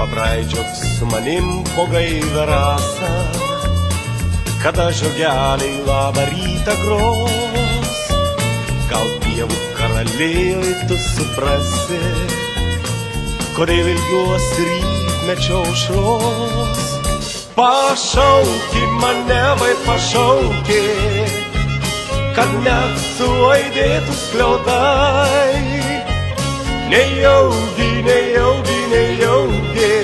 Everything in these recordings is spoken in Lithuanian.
Pabraidžiok su manim po gaivę rasą, kada žiogeliai labą rytą gros. Gal pievų karaliai tu suprasi, kodėl ilgiuosi rytmečio aušros. Pašauki mane, vai pašauki, kad net suaidėtų skliautai. Nejaugi, nejaugi, nejaugi,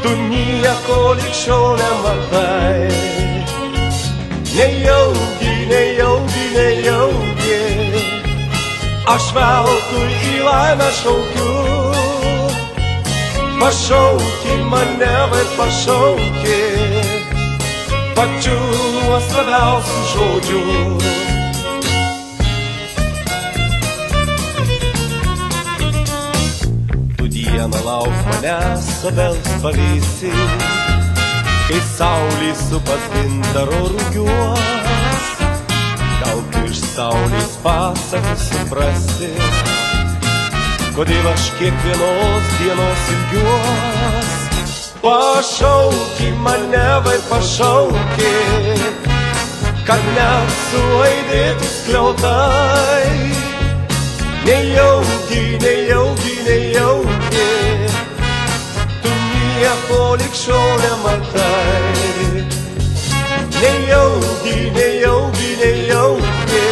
tu nieko lig šiol nematai. Nejaugi, nejaugi, nejaugi, aš veltui į laimę šaukiu. Pašauki mane, vai pašauki, pačiu nuostabiausiu žodžiu. Tu dieną lauk manęs obels pavėsy, kai saulė supas gintaro rugiuos. Gal tu iš saulės pasakų suprasi, kodėl aš kiekvienos dienos ilgiuos. Pašauki mane, vai pašauki, kad net suaidėtų skliautai. Nejaugi, nejaugi, nejaugi, tu nieko lig šiol nematai. Nejaugi, nejaugi, nejaugi,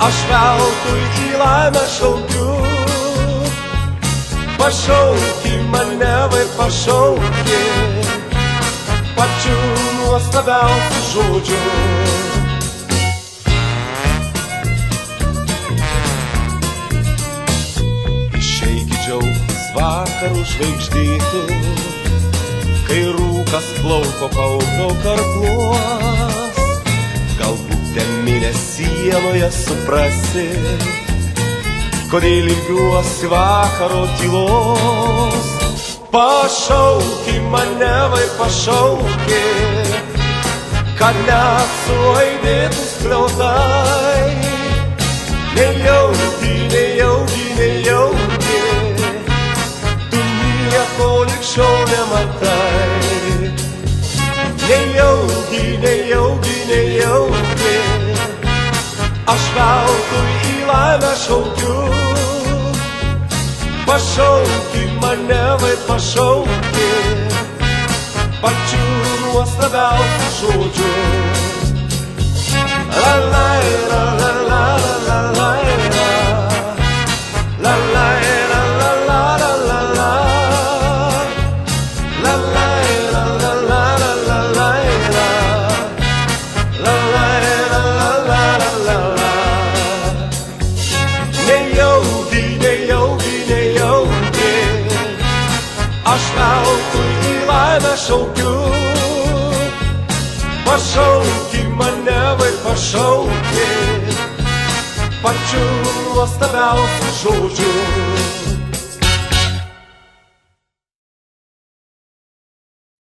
aš veltui į laimę šaukiu. Pašauki mane, vai pašauki, pačiu nuostabiausiu žodžiu. Išeiki džiaugtis vakarų žvaigždėtu, kai rūkas plauko paugdo karkluos. Galbūt teminė sienoje suprasi, kodėl ilgiuosi vakaro tylos. Pašauki mane, vai pašauki, kad net suaidėtų skliautai. Nejaugi, nejaugi, nejaugi, tu nieko lig šiol nematai. Nejaugi, nejaugi, nejaugi, aš veltui į laimę šaukiu. Pašauki mane, vai pašauki, pačiu nuostabiausiu žodžiu. La la la la la la la la, la la la la la la la la, la la la la la la la la, la la la la la la. Nejaugi, nejaugi, nejaugi, aš veltui į laimę šaukiu. Pašauki mane, vai pašauki, pačiu nuostabiausiu žodžiu.